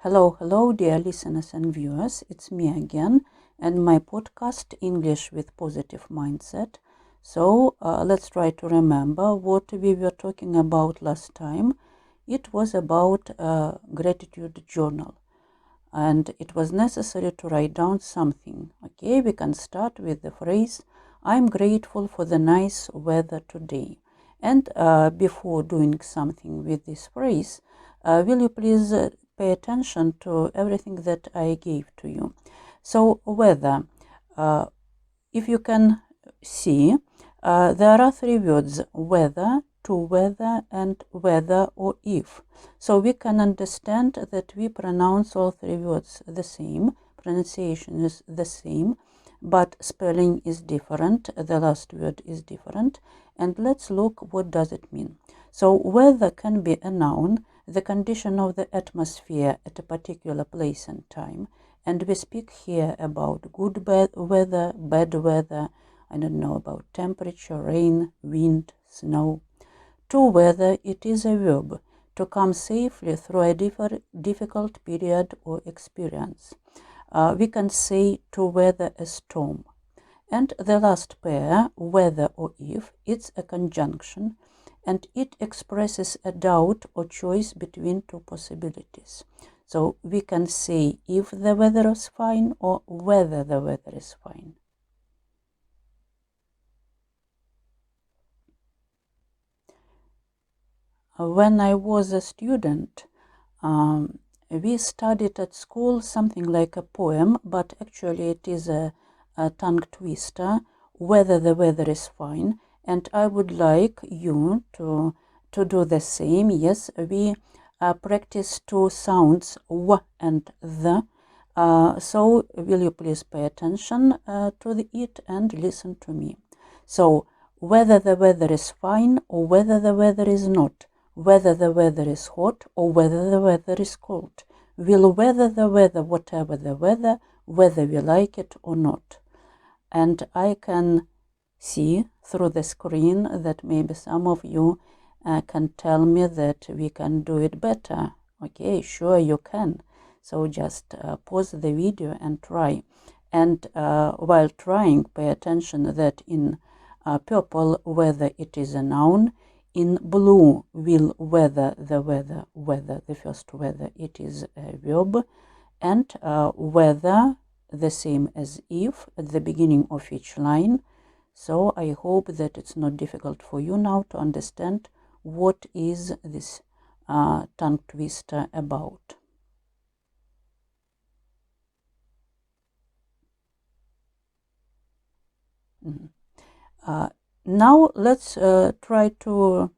Hello, dear listeners and viewers. It's me again and my podcast English with Positive Mindset. So let's try to remember what we were talking about last time. It was about gratitude journal, and it was necessary to write down something. Okay, we can start with the phrase, I'm grateful for the nice weather today. And before doing something with this phrase, will you please pay attention to everything that I gave to you? So weather, uh, if you can see, there are three words: whether, to whether, and whether or if. So we can understand that we pronounce all three words the same, pronunciation is the same, but spelling is different, the last word is different. And let's look, what does it mean? So weather can be a noun, the condition of the atmosphere at a particular place and time. And we speak here about good weather, bad weather, I don't know, about temperature, rain, wind, snow. To weather, it is a verb, to come safely through a difficult period or experience. We can say to weather a storm. And the last pair, whether or if, it's a conjunction, and it expresses a doubt or choice between two possibilities. So we can say if the weather is fine or whether the weather is fine. When I was a student, we studied at school something like a poem, but actually it is a tongue twister, whether the weather is fine. And I would like you to do the same. Yes, we practice two sounds, w and the. So will you please pay attention to it and listen to me. So whether the weather is fine or whether the weather is not, whether the weather is hot or whether the weather is cold. We'll weather the weather, whatever the weather, whether we like it or not. And I can see through the screen that maybe some of you can tell me that we can do it better. Okay, sure you can. So just pause the video and try. And while trying, pay attention that in purple, whether it is a noun. In blue, will weather, the first weather, it is a verb. And whether, the same as if, at the beginning of each line. So I hope that it's not difficult for you now to understand what is this tongue twister about. Now let's try to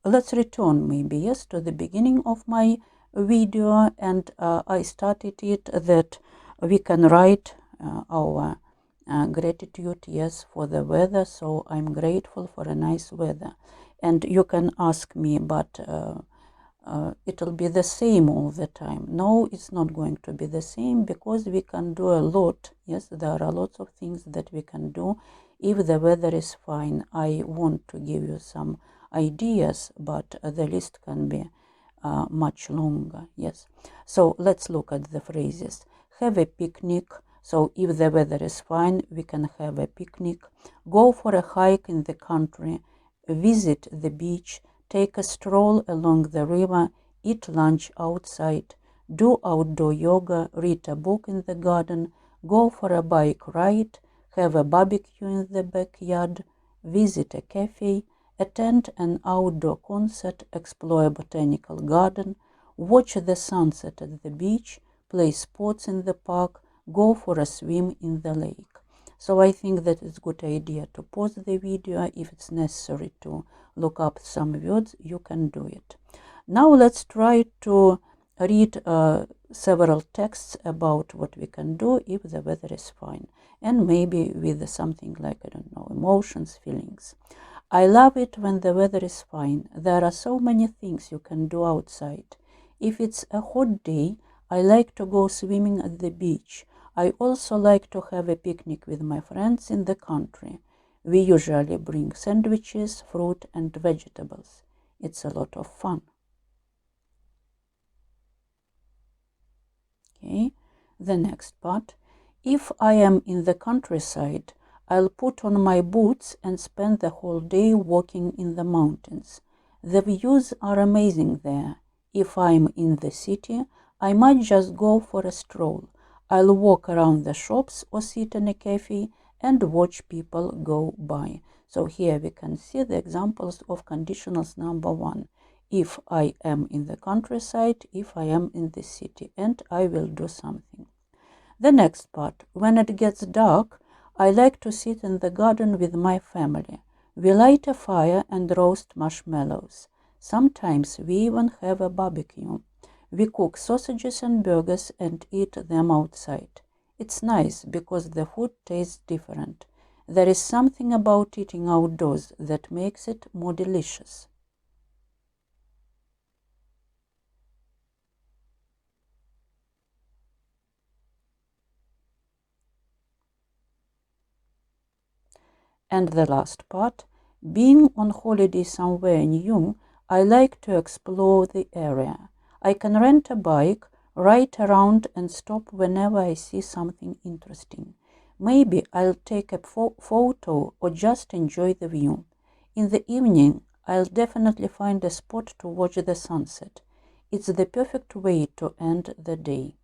let's return maybe, yes, to the beginning of my video, and I started it that we can write our gratitude, yes, for the weather. So I'm grateful for a nice weather. And you can ask me, but it'll be the same all the time. No, it's not going to be the same, because we can do a lot. Yes, there are lots of things that we can do if the weather is fine. I want to give you some ideas, but the list can be much longer. Yes, so let's look at the phrases. Have a picnic. So if the weather is fine, we can have a picnic. Go for a hike in the country. Visit the beach. Take a stroll along the river. Eat lunch outside. Do outdoor yoga. Read a book in the garden. Go for a bike ride. Have a barbecue in the backyard. Visit a cafe. Attend an outdoor concert. Explore a botanical garden. Watch the sunset at the beach. Play sports in the park. Go for a swim in the lake. So I think that it's a good idea to pause the video. If it's necessary to look up some words, you can do it. Now let's try to read several texts about what we can do if the weather is fine, and maybe with something like, I don't know, emotions, feelings. I love it when the weather is fine. There are so many things you can do outside. If it's a hot day, I like to go swimming at the beach. I also like to have a picnic with my friends in the country. We usually bring sandwiches, fruit, and vegetables. It's a lot of fun. The next part. If I am in the countryside, I'll put on my boots and spend the whole day walking in the mountains. The views are amazing there. If I'm in the city, I might just go for a stroll. I'll walk around the shops or sit in a cafe and watch people go by. So here we can see the examples of conditionals number 1. If I am in the countryside, if I am in the city, and I will do something. The next part. When it gets dark, I like to sit in the garden with my family. We light a fire and roast marshmallows. Sometimes we even have a barbecue. We cook sausages and burgers and eat them outside. It's nice because the food tastes different. There is something about eating outdoors that makes it more delicious. And the last part, being on holiday somewhere new, I like to explore the area. I can rent a bike, ride around and stop whenever I see something interesting. Maybe I'll take a photo or just enjoy the view. In the evening, I'll definitely find a spot to watch the sunset. It's the perfect way to end the day.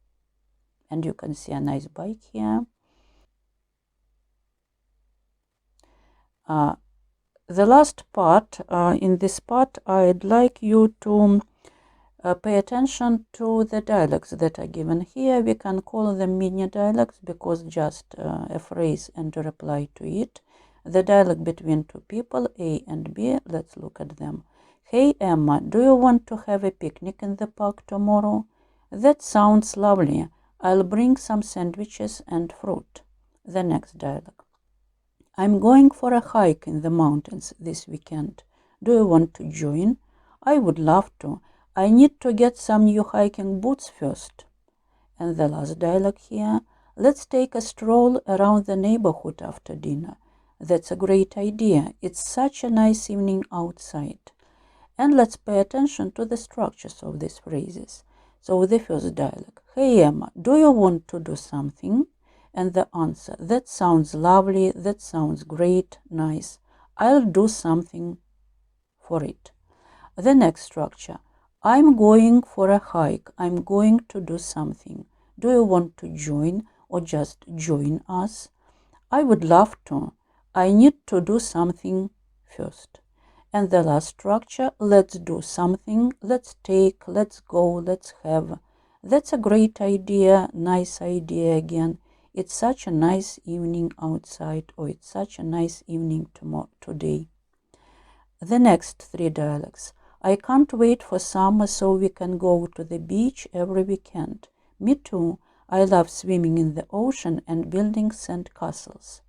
And you can see a nice bike here. The last part, in this part, I'd like you to pay attention to the dialogues that are given here. We can call them Minia dialogues because just a phrase and a reply to it. The dialogue between two people, A and B, let's look at them. Hey Emma, do you want to have a picnic in the park tomorrow? That sounds lovely. I'll bring some sandwiches and fruit. The next dialogue. I'm going for a hike in the mountains this weekend. Do you want to join? I would love to. I need to get some new hiking boots first. And the last dialogue here. Let's take a stroll around the neighborhood after dinner. That's a great idea. It's such a nice evening outside. And let's pay attention to the structures of these phrases. So the first dialogue. Hey Emma, do you want to do something? And the answer, that sounds lovely, that sounds great, nice. I'll do something for it. The next structure, I'm going for a hike, I'm going to do something. Do you want to join or just join us? I would love to. I need to do something first. And the last structure, let's do something, let's take, let's go, let's have. That's a great idea, nice idea again. It's such a nice evening outside, or it's such a nice evening today. The next three dialogues. I can't wait for summer so we can go to the beach every weekend. Me too. I love swimming in the ocean and building sand castles.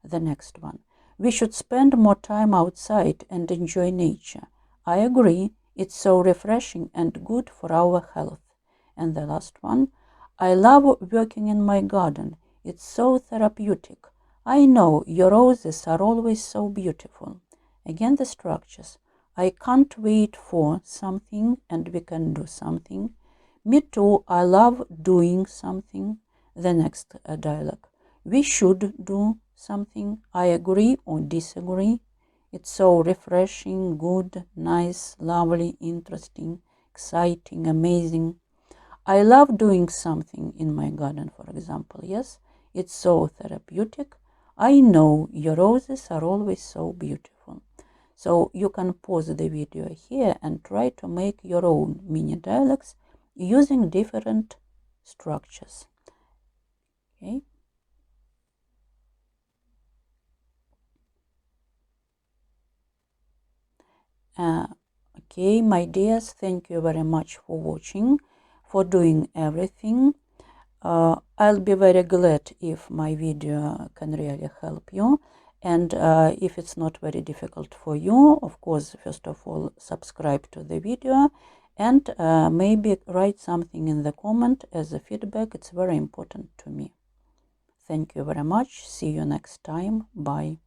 The next one. We should spend more time outside and enjoy nature. I agree. It's so refreshing and good for our health. And the last one. I love working in my garden. It's so therapeutic. I know your roses are always so beautiful. Again, the structures. I can't wait for something and we can do something. Me too, I love doing something. The next dialogue. We should do something. I agree or disagree. It's so refreshing, good, nice, lovely, interesting, exciting, amazing. I love doing something in my garden, for example. Yes, it's so therapeutic. I know your roses are always so beautiful. So you can pause the video here and try to make your own mini dialogues using different structures. Okay. Okay, my dears, thank you very much for watching, for doing everything. I'll be very glad if my video can really help you, and if it's not very difficult for you, of course, first of all, subscribe to the video and maybe write something in the comment as a feedback. It's very important to me. Thank you very much. See you next time. Bye.